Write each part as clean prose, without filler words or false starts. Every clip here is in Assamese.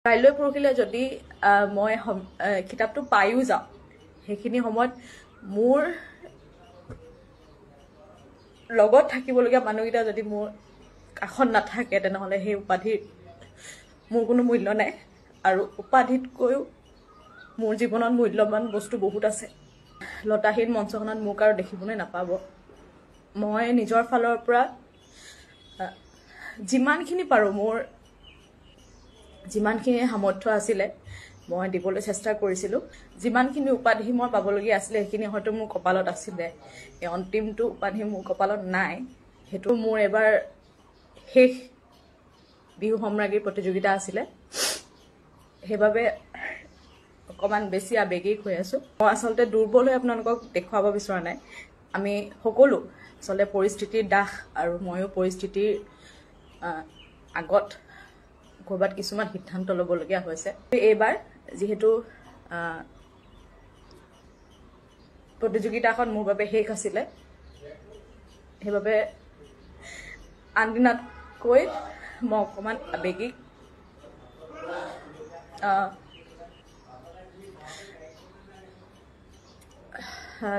কাইলৈ পৰহিলে যদি মই কিতাপটো পায়ো যাওঁ, সেইখিনি সময়ত মোৰ লগত থাকিবলগীয়া মানুহকেইটা যদি মোৰ কাষত নাথাকে, তেনেহ'লে সেই উপাধিৰ মোৰ কোনো মূল্য নাই। আৰু উপাধিতকৈও মোৰ জীৱনত মূল্যৱান বস্তু বহুত আছে। লতাহীন মঞ্চখনত মোক আৰু দেখিবলৈ নাপাব। মই নিজৰ ফালৰ পৰা যিমানখিনি পাৰোঁ, মোৰ যিমানখিনি সামৰ্থ্য আছিলে মই দিবলৈ চেষ্টা কৰিছিলোঁ। যিমানখিনি উপাধি মই পাবলগীয়া আছিলে সেইখিনি হয়তো মোৰ কপালত আছিলে, এই অন্তিমটো উপাধি মোৰ কপালত নাই। সেইটো মোৰ এবাৰ শেষ বিহু সম্ৰাজ্ঞীৰ প্ৰতিযোগিতা আছিলে, সেইবাবে অকণমান বেছি আৱেগিক হৈ আছোঁ। মই আচলতে দুৰ্বল হৈ আপোনালোকক দেখুৱাব বিচৰা নাই। আমি সকলো আচলতে পৰিস্থিতিৰ দাস, আৰু ময়ো পৰিস্থিতিৰ আগত ক'ৰবাত কিছুমান সিদ্ধান্ত ল'বলগীয়া হৈছে। এইবাৰ যিহেতু প্ৰতিযোগিতাখন মোৰ বাবে শেষ আছিলে, সেইবাবে আন দিনাতকৈ মই অকণমান আৱেগিক।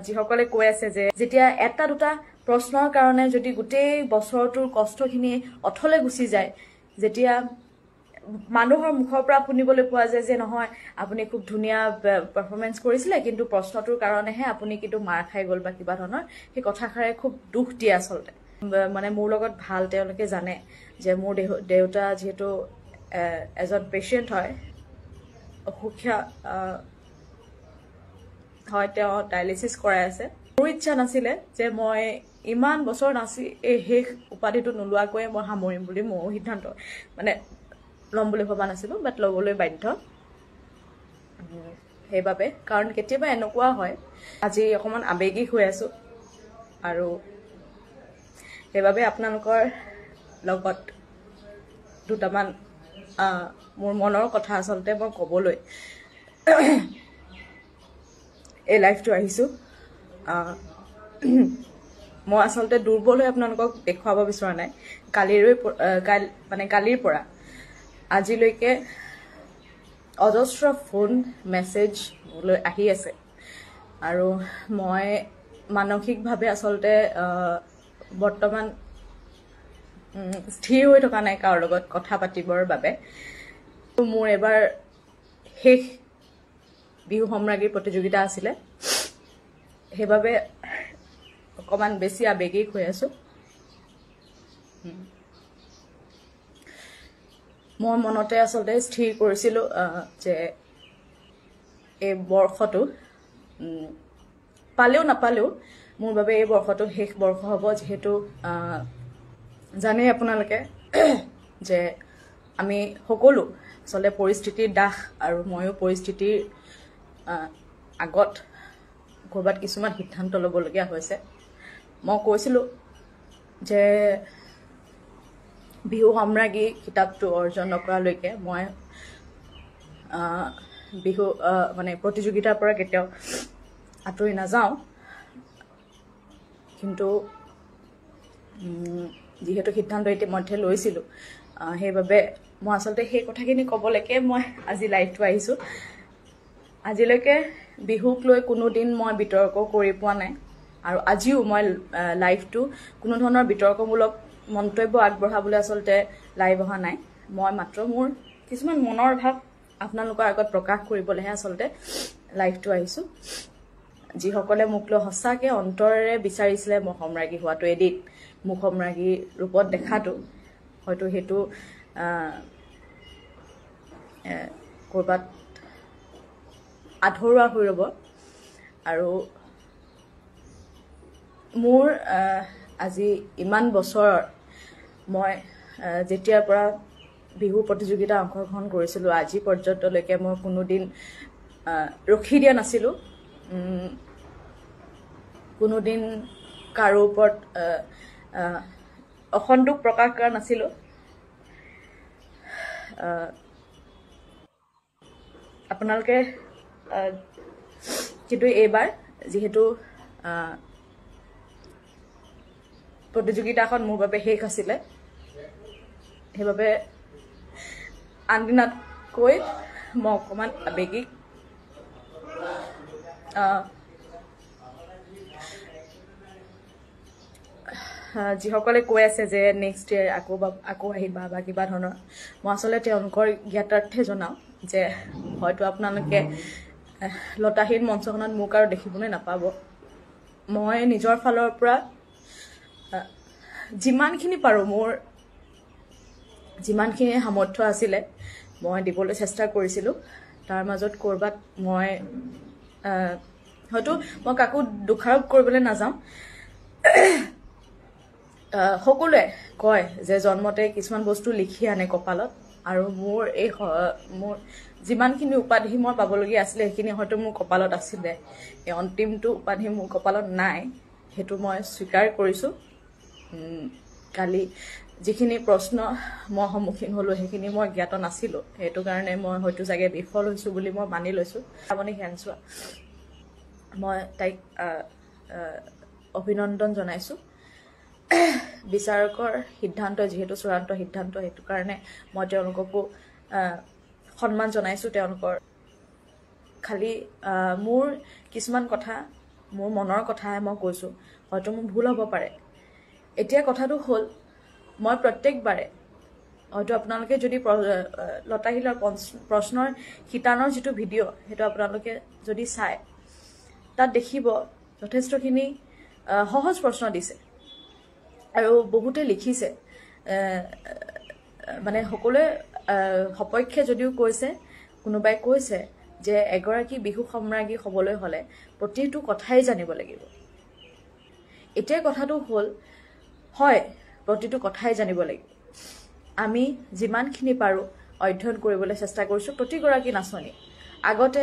যিসকলে কৈ আছে যে যেতিয়া এটা দুটা প্ৰশ্নৰ কাৰণে যদি গোটেই বছৰটোৰ কষ্টখিনি অথলে গুচি যায়, যেতিয়া মানুহৰ মুখৰ পৰা শুনিবলৈ পোৱা যায় যে নহয় আপুনি খুব ধুনীয়া পাৰফৰ্মেঞ্চ কৰিছিলে, কিন্তু প্ৰশ্নটোৰ কাৰণেহে আপুনি কিন্তু মাৰ খাই গ'ল বা কিবা ধৰণৰ, সেই কথাষাৰে খুব দুখ দিয়ে আচলতে। মানে মোৰ লগত ভাল তেওঁলোকে জানে যে মোৰ দেউতা যিহেতু এজন পেচেণ্ট হয়, অসুখীয়া হয়, তেওঁ ডায়েলিচিছ কৰাই আছে। মোৰ ইচ্ছা নাছিলে যে মই ইমান বছৰ নাচি এই শেষ উপাধিটো নোলোৱাকৈয়ে মই সামৰিম বুলি ময়ো সিদ্ধান্ত ল'ম বুলি ভবা নাছিলোঁ, বাট ল'বলৈ বাধ্য। সেইবাবে কাৰণ কেতিয়াবা এনেকুৱা হয়, আজি অকণমান আৱেগিক হৈ আছোঁ, আৰু সেইবাবে আপোনালোকৰ লগত দুটামান মোৰ মনৰ কথা আচলতে মই ক'বলৈ এই লাইভটো আহিছোঁ। মই আচলতে দুৰ্বল হৈ আপোনালোকক দেখুৱাব বিচৰা নাই। কালিৰ পৰা আজিলৈকে অজস্ৰ ফোন মেছেজ মোলৈ আহি আছে, আৰু মই মানসিকভাৱে আচলতে বৰ্তমান স্থিৰ হৈ থকা নাই কাৰো লগত কথা পাতিবৰ বাবে। মোৰ এবাৰ শেষ বিহু সম্ৰাজ্ঞীৰ প্ৰতিযোগিতা আছিলে, সেইবাবে অকণমান বেছি আৱেগিক হৈ আছোঁ। মই মনতে আচলতে স্থিৰ কৰিছিলোঁ যে এই বৰ্ষটো পালেও নাপালেও মোৰ বাবে এই বৰ্ষটো শেষ বৰ্ষ হ'ব। যিহেতু জানেই আপোনালোকে যে আমি সকলো আচলতে পৰিস্থিতিৰ দাস, আৰু ময়ো পৰিস্থিতিৰ আগত ক'ৰবাত কিছুমান সিদ্ধান্ত ল'বলগীয়া হৈছে। মই কৈছিলোঁ যে বিহু সম্ৰাজ্ঞী কিতাপটো অৰ্জন নকৰালৈকে মই বিহু প্ৰতিযোগিতাৰ পৰা কেতিয়াও আঁতৰি নাযাওঁ। কিন্তু যিহেতু সিদ্ধান্ত ইতিমধ্যে লৈছিলোঁ, সেইবাবে মই আচলতে সেই কথাখিনি ক'বলৈকে মই আজি লাইভটো আহিছোঁ। আজিলৈকে বিহুক লৈ কোনো দিন মই বিতৰ্ক কৰি পোৱা নাই, আৰু আজিও মই লাইভটো কোনো ধৰণৰ বিতৰ্কমূলক মন্তব্য আগবঢ়াবলৈ আচলতে লাইভ অহা নাই। মই মাত্ৰ মোৰ কিছুমান মনৰ ভাৱ আপোনালোকৰ আগত প্ৰকাশ কৰিবলৈহে আচলতে লাইভটো আহিছোঁ। যিসকলে মোক লৈ সঁচাকৈ অন্তৰেৰে বিচাৰিছিলে মই সম্ৰাজ্ঞী হোৱাটো, এদিন মোক সম্ৰাজ্ঞী ৰূপত দেখাটো, হয়তো সেইটো ক'ৰবাত আধৰুৱা হৈ ৰ'ব। আৰু মোৰ আজি ইমান বছৰৰ মই যেতিয়াৰ পৰা বিহু প্ৰতিযোগিতা অংশগ্ৰহণ কৰিছিলোঁ, আজি পৰ্যন্তলৈকে মই কোনোদিন ৰখি দিয়া নাছিলোঁ, কোনোদিন কাৰো ওপৰত অসন্তোষ প্ৰকাশ কৰা নাছিলোঁ। আপোনালোকে কিন্তু এইবাৰ যিহেতু প্ৰতিযোগিতাখন মোৰ বাবে শেষ আছিলে, সেইবাবে আন কৈ মই অকণমান আৱেগিক যিসকলে কৈ আছে যে নেক্সট ইয়েৰ আকৌ আহিবা বা কিবা ধৰণৰ মই আচলতে তেওঁলোকৰ জ্ঞাতাৰ্থে জনাওঁ যে হয়তো আপোনালোকে লতাশিল মঞ্চখনত মোক আৰু দেখিবলৈ নাপাব মই নিজৰ ফালৰ পৰা যিমানখিনি পাৰোঁ মোৰ যিমানখিনি সামৰ্থ্য আছিলে মই দিবলৈ চেষ্টা কৰিছিলোঁ তাৰ মাজত ক'ৰবাত মই হয়তো মই কাকো দোষাৰোপ কৰিবলৈ নাযাওঁ সকলোৱে কয় যে জন্মতে কিছুমান বস্তু লিখি আনে কপালত আৰু মোৰ যিমানখিনি উপাধি মই পাবলগীয়া আছিলে সেইখিনি হয়তো মোৰ কপালত আছিলে এই অন্তিমটো উপাধি মোৰ কপালত নাই সেইটো মই স্বীকাৰ কৰিছোঁ কালি যিখিনি প্ৰশ্ন মই সন্মুখীন হ'লোঁ সেইখিনি মই জ্ঞাত নাছিলোঁ সেইটো কাৰণে মই হয়তো চাগে বিফল হৈছোঁ বুলি মই মানি লৈছোঁ আপুনি হেনচোৱা মই তাইক অভিনন্দন জনাইছোঁ বিচাৰকৰ সিদ্ধান্ত যিহেতু চূড়ান্ত সিদ্ধান্ত সেইটো কাৰণে মই তেওঁলোককো সন্মান জনাইছোঁ তেওঁলোকৰ খালি মোৰ কিছুমান কথা মোৰ মনৰ কথাহে মই কৈছোঁ হয়তো মোৰ ভুল হ'ব পাৰে এতিয়া কথাটো হ'ল মই প্ৰত্যেকবাৰে হয়তো আপোনালোকে যদি লতাশিলৰ প্ৰশ্নৰ শিতানৰ যিটো ভিডিঅ' সেইটো আপোনালোকে যদি চায় তাত দেখিব যথেষ্টখিনি সহজ প্ৰশ্ন দিছে আৰু বহুতে লিখিছে মানে সকলোৱে সপক্ষে যদিও কৈছে কোনোবাই কৈছে যে এগৰাকী বিহু সম্ৰাজ্ঞী হ'বলৈ হ'লে প্ৰতিটো কথাই জানিব লাগিব এতিয়া কথাটো হ'ল হয় প্ৰতিটো কথাই জানিব লাগিব আমি যিমানখিনি পাৰোঁ অধ্যয়ন কৰিবলৈ চেষ্টা কৰিছোঁ প্ৰতিগৰাকী নাচনী আগতে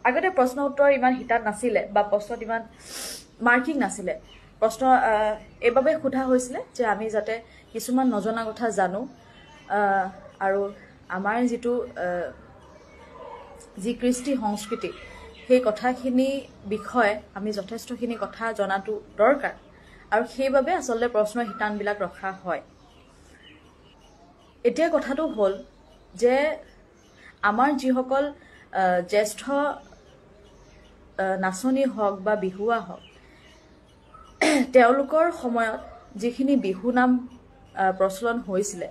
আগতে প্ৰশ্ন উত্তৰ ইমান হিতাত নাছিলে বা প্ৰশ্নত ইমান মাৰ্কিং নাছিলে প্ৰশ্ন এইবাবে সোধা হৈছিলে যে আমি যাতে কিছুমান নজনা কথা জানো আৰু আমাৰ যি কৃষ্টি সংস্কৃতি সেই কথাখিনি বিষয়ে আমি যথেষ্টখিনি কথা জনাটো দৰকাৰ আৰু সেইবাবে আচলতে প্ৰশ্ন শিতানবিলাক ৰখা হয় এতিয়া কথাটো হ'ল যে আমাৰ যিসকল জ্যেষ্ঠ নাচনী হওক বা বিহুৱা হওক তেওঁলোকৰ সময়ত যিখিনি বিহুনাম প্ৰচলন হৈছিলে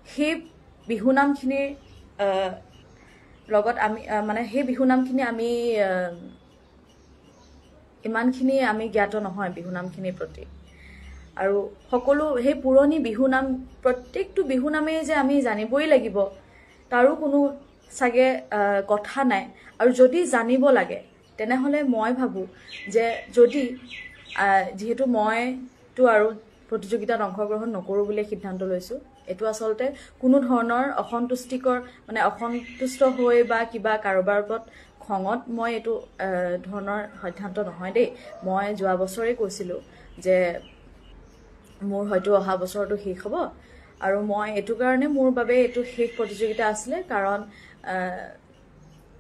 সেই বিহুনামখিনিৰ লগত আমি মানে সেই বিহুনামখিনি আমি ইমানখিনি আমি জ্ঞাত নহয় বিহুনামখিনিৰ প্ৰতি আৰু সকলো সেই পুৰণি বিহুনাম প্ৰত্যেকটো বিহুনামেই যে আমি জানিবই লাগিব তাৰো কোনো চাগে কথা নাই আৰু যদি জানিব লাগে তেনেহ'লে মই ভাবোঁ যে যদি যিহেতু মইতো আৰু প্ৰতিযোগিতাত অংশগ্ৰহণ নকৰোঁ বুলি সিদ্ধান্ত লৈছোঁ এইটো আচলতে কোনো ধৰণৰ অসন্তুষ্ট হৈ বা কিবা কাৰোবাৰ ওপৰত খঙত মই এইটো ধৰণৰ সিদ্ধান্ত নহয় দেই মই যোৱা বছৰেই কৈছিলোঁ যে মোৰ হয়তো অহা বছৰটো শেষ হ'ব আৰু মই এইটো কাৰণে মোৰ বাবে এইটো শেষ প্ৰতিযোগিতা আছিলে কাৰণ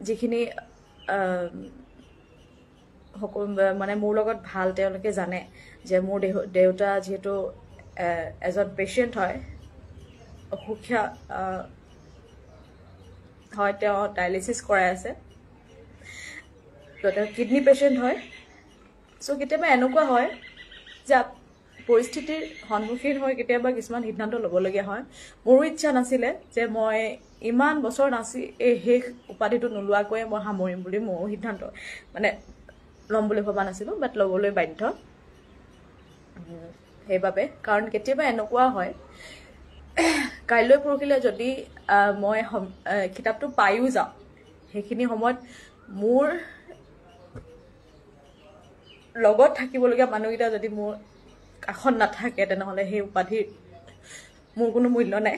যিখিনি মানে মোৰ লগত ভাল তেওঁলোকে জানে যে মোৰ দেউতা যিহেতু এজন পেচেণ্ট হয় অসুখীয়া হয় তেওঁ ডায়েলিচিছ কৰাই আছে তেওঁ কিডনি পেচেণ্ট হয় চ' কেতিয়াবা এনেকুৱা হয় যে পৰিস্থিতিৰ সন্মুখীন হৈ কেতিয়াবা কিছুমান সিদ্ধান্ত ল'বলগীয়া হয় মোৰো ইচ্ছা নাছিলে যে মই ইমান বছৰ নাচি এই শেষ উপাধিটো নোলোৱাকৈয়ে মই সামৰিম বুলি মোৰো সিদ্ধান্ত মানে ল'ম বুলি ভবা নাছিলোঁ বাট ল'বলৈ বাধ্য সেইবাবে কাৰণ কেতিয়াবা এনেকুৱা হয় কাইলৈ পৰহিলৈ যদি মই কিতাপটো পায়ো যাওঁ সেইখিনি সময়ত মোৰ লগত থাকিবলগীয়া মানুহকেইটা যদি মোৰ কাষত নাথাকে তেনেহ'লে সেই উপাধিৰ মোৰ কোনো মূল্য নাই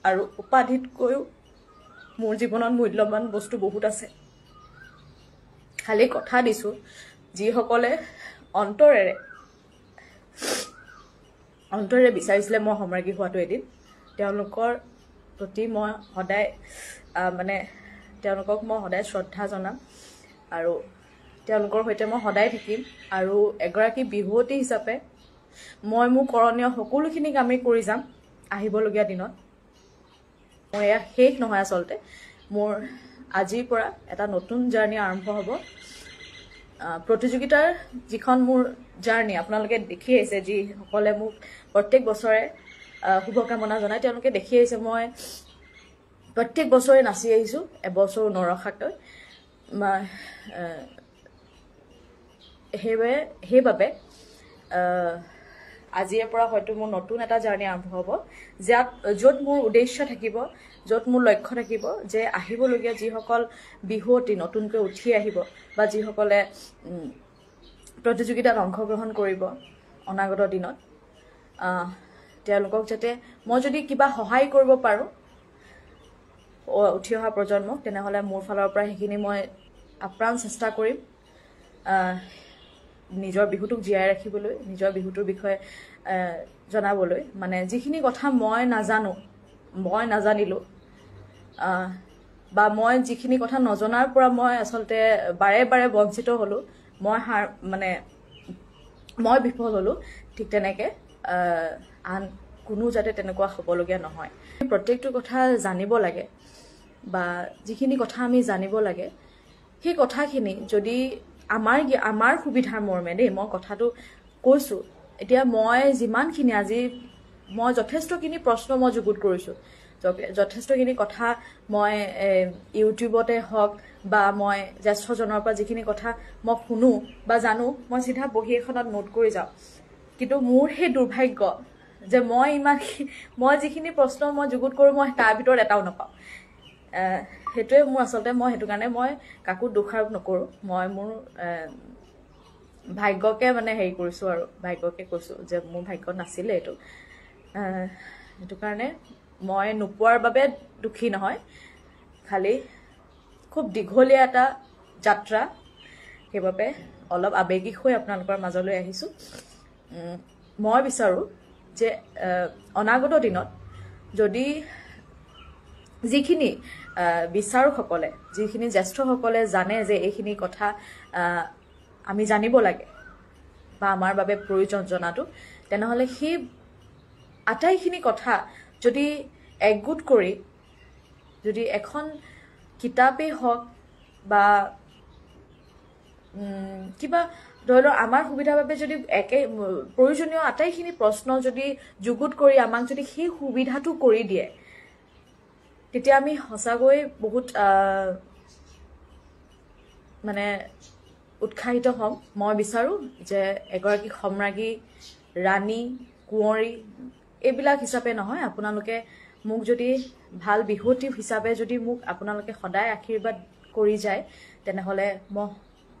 আৰু উপাধিতকৈও মোৰ জীৱনত মূল্যৱান বস্তু বহুত আছে খালি কথা দিছোঁ যিসকলে অন্তৰেৰে বিচাৰিছিলে মই সম্ৰাজ্ঞী হোৱাটো এদিন তেওঁলোকৰ প্ৰতি মই সদায় তেওঁলোকক মই সদায় শ্ৰদ্ধা জনাম আৰু তেওঁলোকৰ সৈতে মই সদায় থাকিম আৰু এগৰাকী বিহুৱতী হিচাপে মই মোৰ কৰণীয় সকলোখিনি কামেই কৰি যাম আহিবলগীয়া দিনত মোৰ এয়া শেষ নহয় আচলতে মোৰ আজিৰ পৰা এটা নতুন জাৰ্নি আৰম্ভ হ'ব প্ৰতিযোগিতাৰ যিখন মোৰ জাৰ্নি আপোনালোকে দেখি আহিছে যিসকলে মোক প্ৰত্যেক বছৰে শুভকামনা জনায় তেওঁলোকে দেখি আহিছে মই প্ৰত্যেক বছৰে নাচি আহিছোঁ এবছৰ নৰখাকৈ সেইবাবে আজিৰ পৰা হয়তো মোৰ নতুন এটা জাৰ্নি আৰম্ভ হ'ব য'ত মোৰ উদ্দেশ্য থাকিব য'ত মোৰ লক্ষ্য থাকিব যে আহিবলগীয়া যিসকল বিহুৱতী নতুনকৈ উঠি আহিব বা যিসকলে প্ৰতিযোগিতাত অংশগ্ৰহণ কৰিব অনাগত দিনত তেওঁলোকক যাতে মই যদি কিবা সহায় কৰিব পাৰোঁ উঠি অহা প্ৰজন্মক তেনেহ'লে মোৰ ফালৰ পৰা সেইখিনি মই আপ্ৰাণ চেষ্টা কৰিম নিজৰ বিহুটোক জীয়াই ৰাখিবলৈ নিজৰ বিহুটোৰ বিষয়ে জনাবলৈ মানে যিখিনি কথা মই নাজানিলোঁ বা মই যিখিনি কথা নজনাৰ পৰা মই আচলতে বাৰে বাৰে বঞ্চিত হ'লোঁ মই বিফল হ'লোঁ ঠিক তেনেকৈ আন কোনো যাতে তেনেকুৱা হ'বলগীয়া নহয় প্ৰত্যেকটো কথা জানিব লাগে বা যিখিনি কথা আমি জানিব লাগে সেই কথাখিনি যদি আমাৰ সুবিধাৰ মৰ্মে দেই মই কথাটো কৈছোঁ এতিয়া মই যিমানখিনি আজি মই যথেষ্টখিনি প্ৰশ্ন মই যুগুত কৰিছোঁ যথেষ্টখিনি কথা মই ইউটিউবতে হওক বা মই জ্যেষ্ঠজনৰ পৰা যিখিনি কথা মই শুনো বা জানো মই চিধা বহী এখনত নোট কৰি যাওঁ কিন্তু মোৰ সেই দুৰ্ভাগ্য যে মই যিখিনি প্ৰশ্ন মই যুগুত কৰোঁ মই তাৰ ভিতৰত এটাও নাপাওঁ সেইটোৱে মোৰ আচলতে মই সেইটো কাৰণে মই কাকো দোষাৰোপ নকৰোঁ মই মোৰ ভাগ্যকে মানে হেৰি কৰিছোঁ আৰু ভাগ্যকে কৈছোঁ যে মোৰ ভাগ্যত নাছিলে এইটো সেইটো কাৰণে মই নোপোৱাৰ বাবে দুখী নহয় খালি খুব দীঘলীয়া এটা যাত্ৰা সেইবাবে অলপ আৱেগিক হৈ আপোনালোকৰ মাজলৈ আহিছোঁ মই বিচাৰোঁ যে অনাগত দিনত যদি যিখিনি বিচাৰকসকলে যিখিনি জ্যেষ্ঠসকলে জানে যে এইখিনি কথা আমি জানিব লাগে বা আমাৰ বাবে প্ৰয়োজন জনাটো তেনেহ'লে সেই আটাইখিনি কথা যদি একগোট কৰি যদি এখন কিতাপেই হওক বা কিবা ধৰি লওক আমাৰ সুবিধাৰ বাবে যদি প্ৰয়োজনীয় আটাইখিনি প্ৰশ্ন যদি যুগুত কৰি আমাক যদি সেই সুবিধাটো কৰি দিয়ে তেতিয়া আমি সঁচাকৈ বহুত মানে উৎসাহিত হ'ম মই বিচাৰোঁ যে এগৰাকী সম্ৰাজ্ঞী ৰাণী কুঁৱৰী এইবিলাক হিচাপে নহয় আপোনালোকে মোক যদি ভাল বিহুৱতী হিচাপে যদি মোক আপোনালোকে সদায় আশীৰ্বাদ কৰি যায় তেনেহ'লে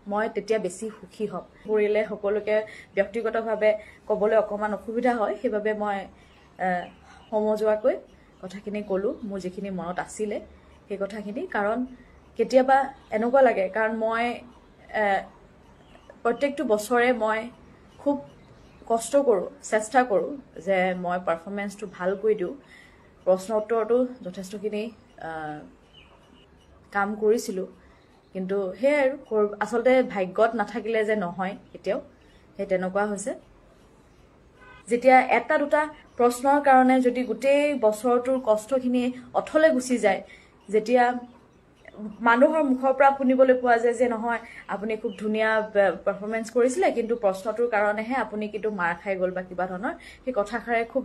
মই তেতিয়া বেছি সুখী হ'ম কৰিলে সকলোকে ব্যক্তিগতভাৱে ক'বলৈ অকণমান অসুবিধা হয় সেইবাবে মই সমজুৱাকৈ কথাখিনি ক'লোঁ মোৰ যিখিনি মনত আছিলে সেই কথাখিনি কাৰণ কেতিয়াবা এনেকুৱা লাগে কাৰণ মই প্ৰত্যেকটো বছৰে মই খুব কষ্ট কৰোঁ চেষ্টা কৰোঁ যে মই পাৰফৰ্মেঞ্চটো ভালকৈ দিওঁ প্ৰশ্ন উত্তৰতো যথেষ্টখিনি কাম কৰিছিলোঁ কিন্তু সেয়াই আৰু আচলতে ভাগ্যত নাথাকিলে যে নহয় এতিয়াও সেই তেনেকুৱা হৈছে যেতিয়া এটা দুটা প্ৰশ্নৰ কাৰণে যদি গোটেই বছৰটোৰ কষ্টখিনি অথলে গুচি যায় যেতিয়া মানুহৰ মুখৰ পৰা শুনিবলৈ পোৱা যায় যে নহয় আপুনি খুব ধুনীয়া পাৰফৰ্মেঞ্চ কৰিছিলে কিন্তু প্ৰশ্নটোৰ কাৰণেহে আপুনি কিন্তু মাৰ খাই গ'ল বা কিবা ধৰণৰ সেই কথাষাৰে খুব